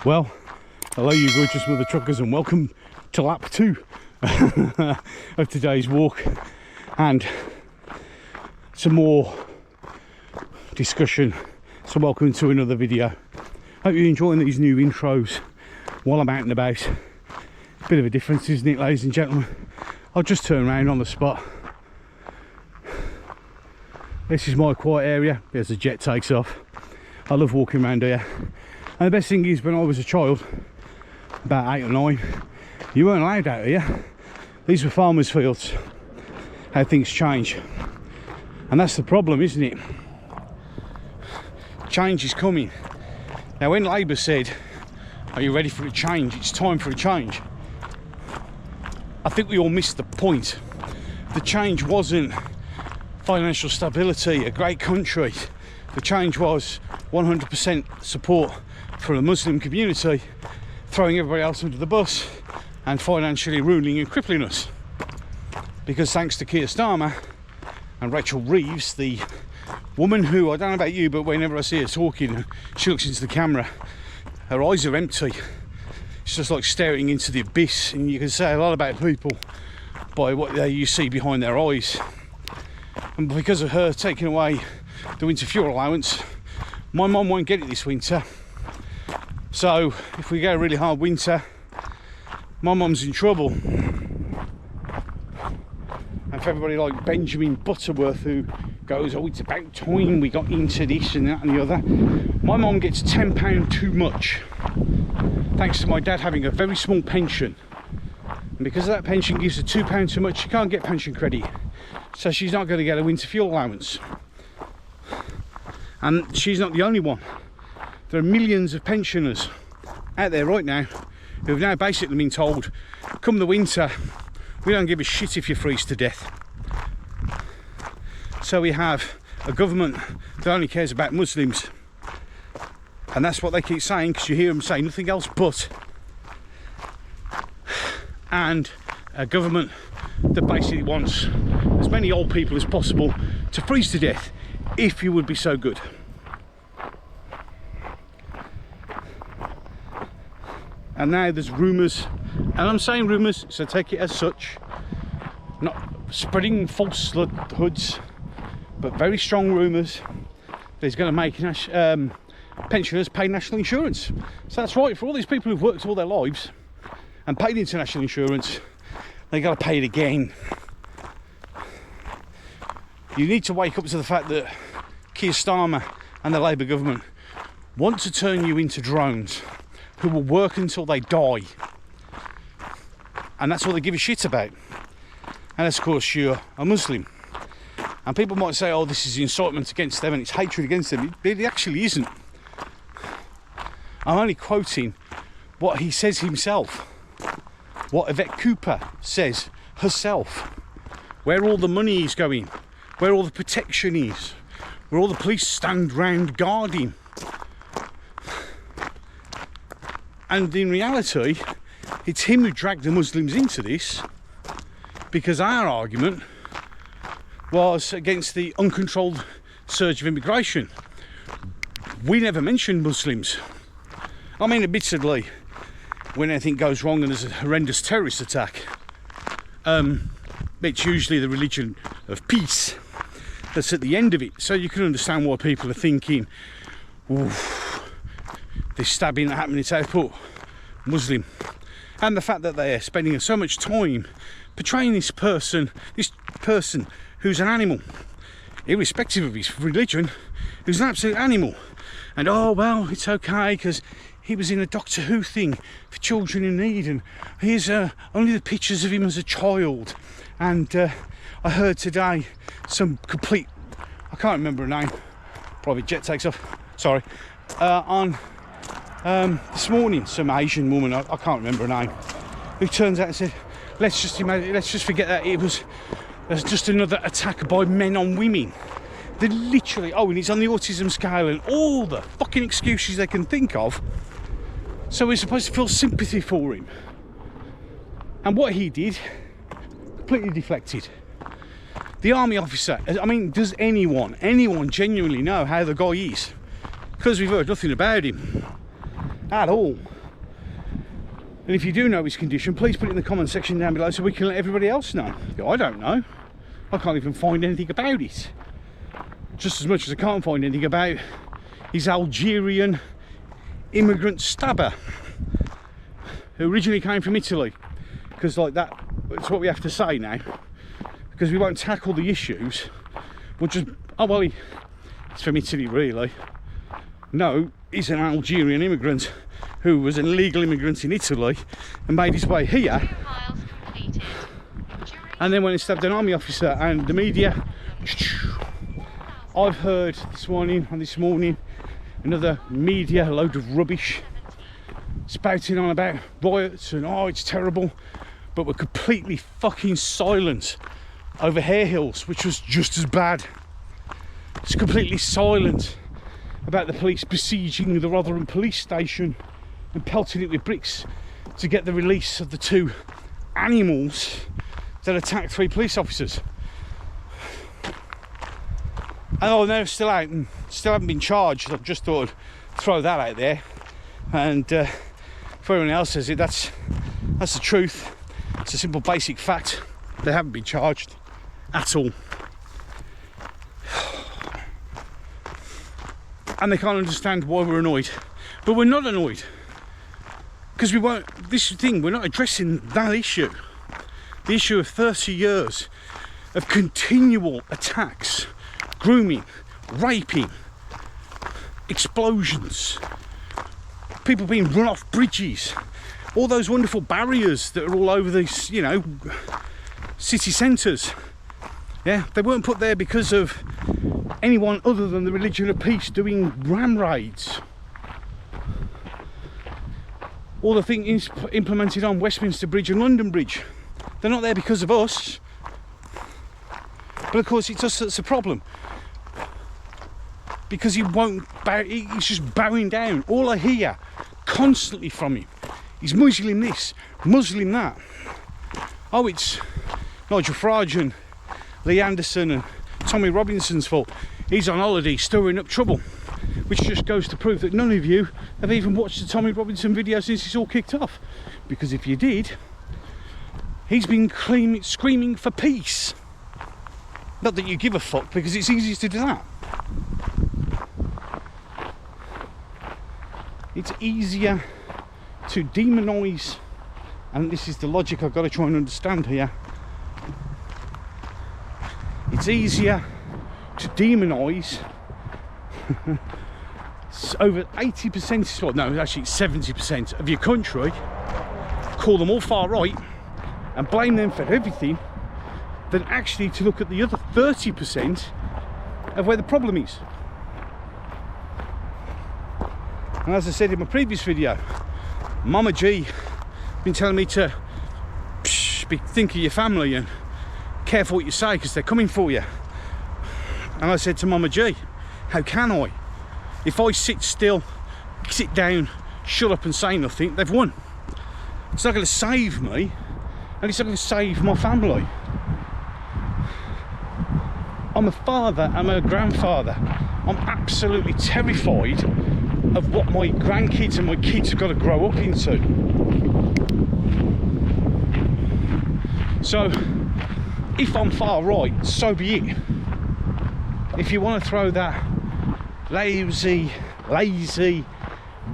Well, hello you gorgeous mother truckers, and welcome to lap 2 of today's walk, and some more discussion. So welcome to another video. Hope you're enjoying these new intros while I'm out and about. Bit of a difference, isn't it, ladies and gentlemen? I'll just turn around on the spot. This is my quiet area as the jet takes off. I love walking around here. And the best thing is, when I was a child, about 8 or 9, you weren't allowed out here. These were farmers' fields. How things change. And that's the problem, isn't it? Change is coming. Now, when Labour said, are you ready for a change? It's time for a change. I think we all missed the point. The change wasn't financial stability, a great country. The change was 100% support for the Muslim community, throwing everybody else under the bus and financially ruining and crippling us. Because thanks to Keir Starmer and Rachel Reeves, the woman who, I don't know about you, but whenever I see her talking, she looks into the camera, her eyes are empty. It's just like staring into the abyss, and you can say a lot about people by what you see behind their eyes. And because of her taking away the winter fuel allowance, my mum won't get it this winter. So if we get a really hard winter, my mum's in trouble. And for everybody like Benjamin Butterworth, who goes, oh, it's about time we got into this and that and the other, my mum gets £10 too much, thanks to my dad having a very small pension. And because of that pension gives her £2 too much, she can't get pension credit. So she's not going to get a winter fuel allowance. And she's not the only one. There are millions of pensioners out there right now who have now basically been told, come the winter, we don't give a shit if you freeze to death. So we have a government that only cares about Muslims. And that's what they keep saying, because you hear them say nothing else but. And a government that basically wants as many old people as possible to freeze to death, if you would be so good. And now there's rumours, and I'm saying rumours, so take it as such, not spreading falsehoods, but very strong rumours that he's going to make pensioners pay national insurance. So that's right, for all these people who've worked all their lives and paid into national insurance, they got to pay it again. You need to wake up to the fact that Keir Starmer and the Labour government want to turn you into drones who will work until they die. And that's all they give a shit about. And of course, you're a Muslim. And people might say, oh, this is incitement against them and it's hatred against them. It actually isn't. I'm only quoting what he says himself. What Yvette Cooper says herself. Where all the money is going. Where all the protection is. Where all the police stand round guarding. And in reality, it's him who dragged the Muslims into this, because our argument was against the uncontrolled surge of immigration. We never mentioned Muslims. I mean, admittedly, when anything goes wrong and there's a horrendous terrorist attack, it's usually the religion of peace that's at the end of it. So you can understand why people are thinking, oof, this stabbing that happened in Southport, Muslim. And the fact that they're spending so much time portraying this person who's an animal, irrespective of his religion, who's an absolute animal. And oh, well, it's okay because he was in a Doctor Who thing for children in need, and here's only the pictures of him as a child. And I heard today some complete, I can't remember her name, private jet takes off, sorry, on this morning, some Asian woman, I can't remember her name, who turns out and said, let's just forget that there's just another attack by men on women. They literally, oh, and he's on the autism scale and all the fucking excuses they can think of. So we're supposed to feel sympathy for him. And what he did, completely deflected. The army officer, I mean, does anyone genuinely know how the guy is? Because we've heard nothing about him at all. And if you do know his condition, please put it in the comment section down below so we can let everybody else know. I don't know. I can't even find anything about it. Just as much as I can't find anything about his Algerian immigrant stabber who originally came from Italy. Because like that's what we have to say now. Because we won't tackle the issues. We'll just, oh well, it's from Italy really. No, he's an Algerian immigrant who was an illegal immigrant in Italy and made his way here. And then went and stabbed an army officer, and the media. I've heard this morning another media load of rubbish spouting on about riots and oh it's terrible, but we're completely fucking silent over Hare Hills, which was just as bad. It's completely silent about the police besieging the Rotherham police station and pelting it with bricks to get the release of the 2 animals that attacked 3 police officers. And oh, they're still out and still haven't been charged. I've just thought I'd throw that out there. And for everyone else says it, that's the truth. It's a simple basic fact. They haven't been charged at all. And they can't understand why we're annoyed. But we're not annoyed. Because we won't, this thing, we're not addressing that issue. The issue of 30 years of continual attacks, grooming, raping, explosions, people being run off bridges, all those wonderful barriers that are all over these, you know, city centres. Yeah, they weren't put there because of anyone other than the religion of peace doing ram raids. All the things implemented on Westminster Bridge and London Bridge, they're not there because of us. But of course it's us that's a problem. Because he won't bow, he's just bowing down. All I hear constantly from him is Muslim this, Muslim that. Oh, it's Nigel Farage and Lee Anderson and Tommy Robinson's fault. He's on holiday stirring up trouble, which just goes to prove that none of you have even watched the Tommy Robinson video since it's all kicked off. Because if you did, he's been screaming for peace. Not that you give a fuck, because it's easy to do that. It's easier to demonise, and this is the logic I've got to try and understand here. It's easier to demonise over 80%, well no, actually 70% of your country, call them all far right and blame them for everything, than actually to look at the other 30% of where the problem is. And as I said in my previous video, Mama G been telling me to think of your family and careful what you say because they're coming for you. And I said to Mama G, how can I? If I sit still, sit down, shut up and say nothing, they've won. It's not going to save me, and it's not going to save my family. I'm a father, I'm a grandfather. I'm absolutely terrified of what my grandkids and my kids have got to grow up into. So, if I'm far right, so be it. If you want to throw that lazy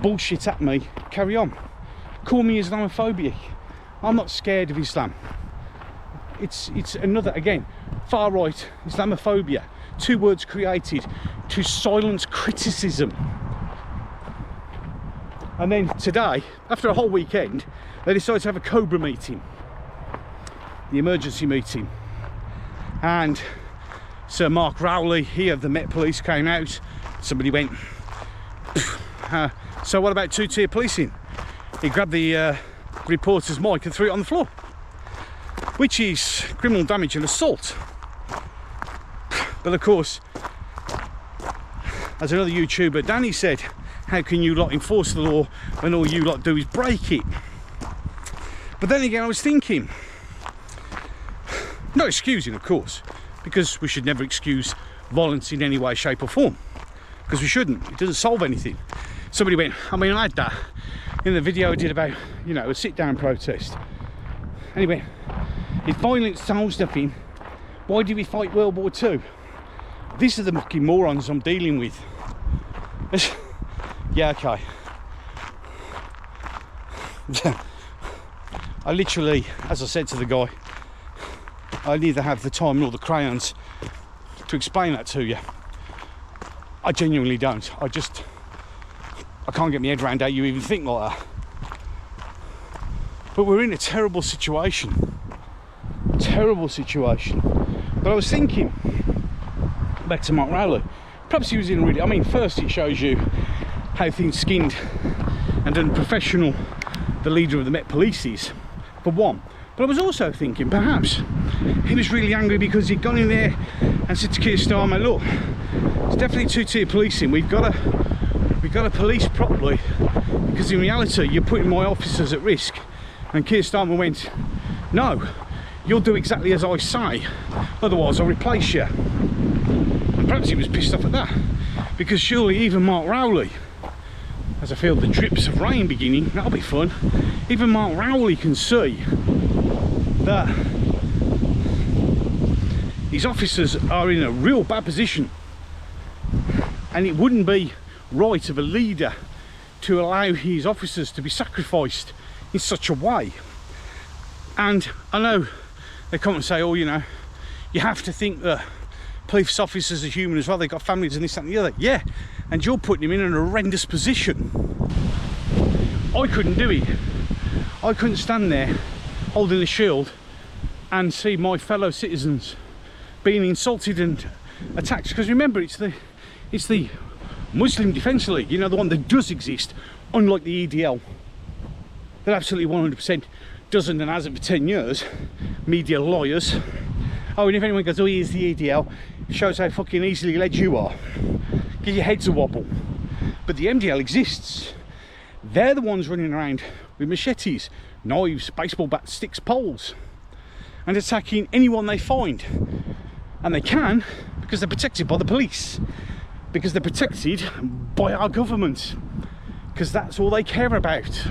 bullshit at me, carry on. Call me Islamophobic. I'm not scared of Islam. It's another, again, far right Islamophobia. 2 words created to silence criticism. And then today, after a whole weekend, they decided to have a Cobra meeting, the emergency meeting. And Sir Mark Rowley here of the Met Police came out. Somebody went, so what about 2-tier policing? He grabbed the reporter's mic and threw it on the floor, which is criminal damage and assault. But of course, as another YouTuber, Danny said, how can you lot enforce the law when all you lot do is break it? But then again, I was thinking, not excusing of course, because we should never excuse violence in any way, shape or form, because we shouldn't. It doesn't solve anything. Somebody went, I mean, I had that in the video I did about, you know, a sit-down protest. Anyway, if violence solves nothing, why do we fight World War II? These are the fucking morons I'm dealing with. Yeah, okay. I literally, as I said to the guy, I neither have the time nor the crayons to explain that to you. I genuinely don't. I can't get my head around how you even think like that. But we're in a terrible situation. Terrible situation. But I was thinking, back to Mark Rowley, perhaps he was in really, I mean, first it shows you how thin-skinned and unprofessional the leader of the Met Police is, for one. But I was also thinking, perhaps he was really angry because he'd gone in there and said to Keir Starmer, look, it's definitely two-tier policing. We've got to police properly, because in reality you're putting my officers at risk. And Keir Starmer went, no, you'll do exactly as I say, otherwise I'll replace you. And perhaps he was pissed off at that, because surely even Mark Rowley, as I feel the drips of rain beginning, that'll be fun, even Mark Rowley can see that his officers are in a real bad position, and it wouldn't be right of a leader to allow his officers to be sacrificed in such a way. And I know they come and say, oh, you know, you have to think that police officers are human as well, they've got families and this, that and the other. Yeah, and you're putting them in an horrendous position. I couldn't do it. I couldn't stand there holding a shield and see my fellow citizens being insulted and attacked. Because remember, it's the Muslim Defence League, you know, the one that does exist, unlike the EDL, that absolutely 100% doesn't and hasn't for 10 years. Media lawyers. Oh, and if anyone goes, oh, here's the EDL, it shows how fucking easily led you are. Give your heads a wobble. But the MDL exists. They're the ones running around with machetes, knives, baseball bats, sticks, poles, and attacking anyone they find. And they can, because they're protected by the police, because they're protected by our government, because that's all they care about.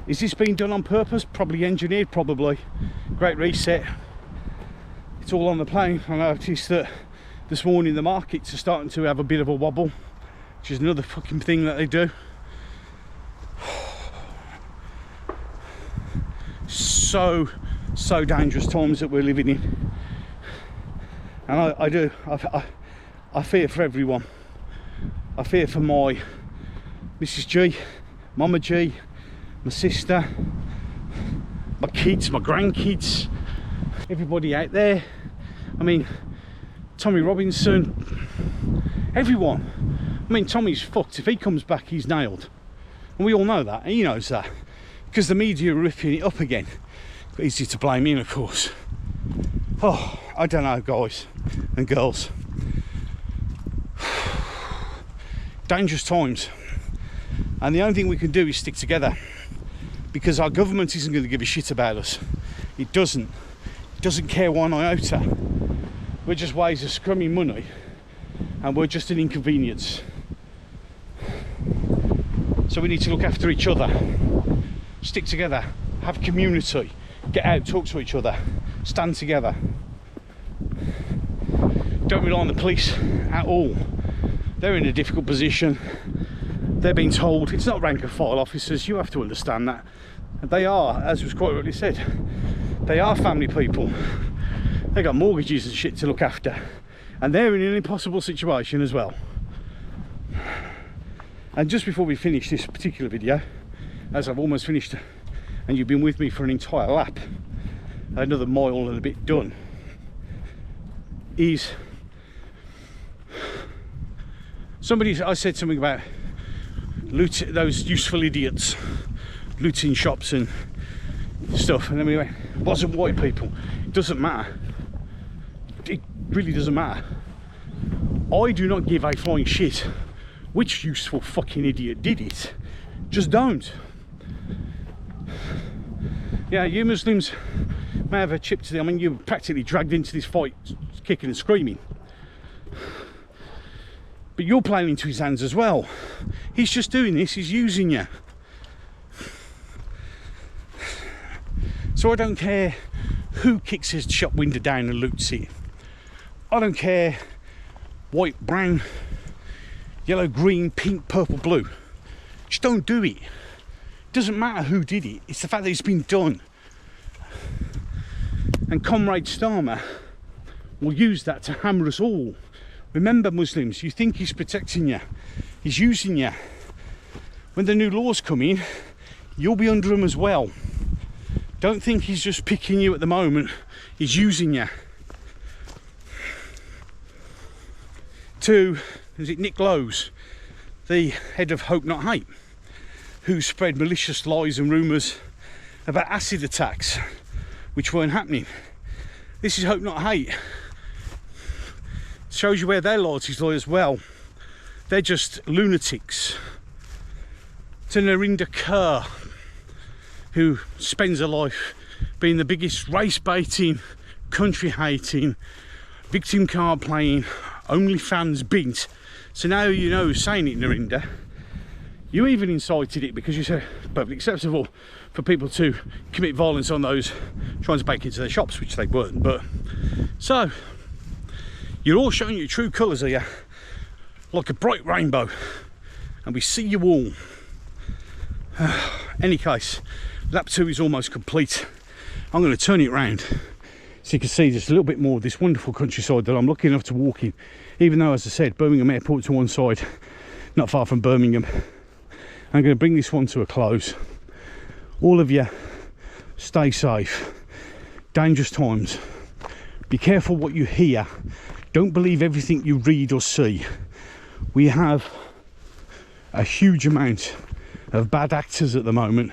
Is this being done on purpose? Probably engineered, probably. Great reset. It's all on the plane. I noticed that this morning the markets are starting to have a bit of a wobble, which is another fucking thing that they do. So dangerous times that we're living in. And I fear for everyone. I fear for my Mrs. G, Mama G, my sister, my kids, my grandkids, everybody out there. I mean, Tommy Robinson, everyone. I mean, Tommy's fucked. If he comes back, he's nailed. And we all know that, and he knows that. Because the media are ripping it up again. Easy to blame him, of course. Oh, I don't know, guys and girls. Dangerous times. And the only thing we can do is stick together. Because our government isn't going to give a shit about us. It doesn't. It doesn't care one iota. We're just ways of scrumming money. And we're just an inconvenience. So we need to look after each other. Stick together. Have community. Get out, talk to each other. Stand together. Don't rely on the police at all. They're in a difficult position. They're being told, it's not rank and file officers, you have to understand that. They are, as was quite rightly said, they are family people. They got mortgages and shit to look after. And they're in an impossible situation as well. And just before we finish this particular video, as I've almost finished, and you've been with me for an entire lap, another mile and a bit done, is I said something about those useful idiots looting shops and stuff, and then we went, it wasn't white people. It doesn't matter. It really doesn't matter. I do not give a flying shit which useful fucking idiot did it. Just don't. Yeah, you Muslims may have a chip to them. I mean, you were practically dragged into this fight kicking and screaming. But but you're playing into his hands as well. He's just doing this, he's using you. So I don't care who kicks his shop window down and loots it. I don't care white, brown, yellow, green, pink, purple, blue. Just don't do it. Doesn't matter who did it, it's the fact that it's been done. And Comrade Starmer will use that to hammer us all. Remember, Muslims, you think he's protecting you, he's using you. When the new laws come in, you'll be under them as well. Don't think he's just picking you at the moment, he's using you. To, is it Nick Lowe's, the head of Hope Not Hate, who spread malicious lies and rumours about acid attacks which weren't happening. This is Hope Not Hate. Shows you where their loyalties lie as well. They're just lunatics. To Narinder Kaur, who spends her life being the biggest race baiting, country hating, victim card playing, OnlyFans bint. So now you know who's saying it, Narinder. You even incited it because you said it's perfectly acceptable for people to commit violence on those trying to break into their shops, which they weren't. But so you're all showing your true colours here, like a bright rainbow, and we see you all. Any case, lap 2 is almost complete. I'm going to turn it round so you can see just a little bit more of this wonderful countryside that I'm lucky enough to walk in, even though, as I said, Birmingham Airport to one side, not far from Birmingham. I'm going to bring this one to a close. All of you, stay safe. Dangerous times. Be careful what you hear. Don't believe everything you read or see. We have a huge amount of bad actors at the moment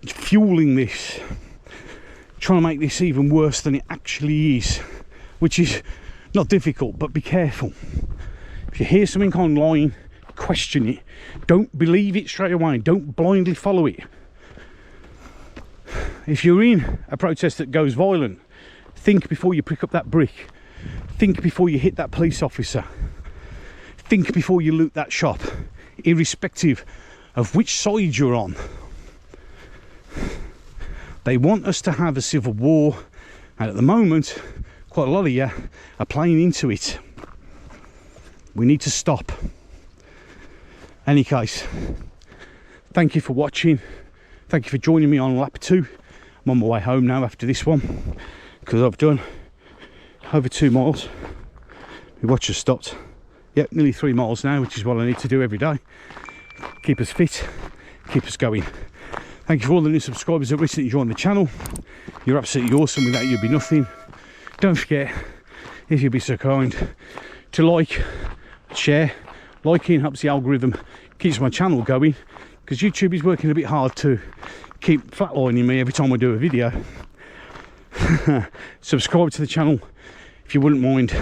fueling this, trying to make this even worse than it actually is, which is not difficult, but be careful. If you hear something online, question it. Don't believe it straight away. Don't blindly follow it. If you're in a protest that goes violent, think before you pick up that brick. Think before you hit that police officer. Think before you loot that shop, irrespective of which side you're on. They want us to have a civil war, and at the moment, quite a lot of you are playing into it. We need to stop. Any case, thank you for watching. Thank you for joining me on lap 2. I'm on my way home now after this one, because I've done over 2 miles. My watch has stopped. Yep, nearly 3 miles now, which is what I need to do every day. Keep us fit, keep us going. Thank you for all the new subscribers that recently joined the channel. You're absolutely awesome. Without you, it'd be nothing. Don't forget, if you'd be so kind, to like, share. Liking helps the algorithm, keeps my channel going, because YouTube is working a bit hard to keep flatlining me every time I do a video. Subscribe to the channel if you wouldn't mind.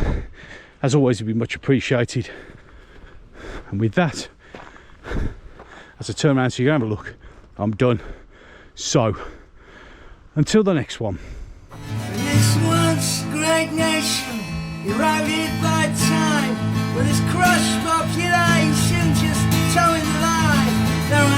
As always, it'd be much appreciated. And with that, as I turn around so you can have a look, I'm done. So, until the next one. This once great nation, eroded by time, with its crushed population just towing the line. There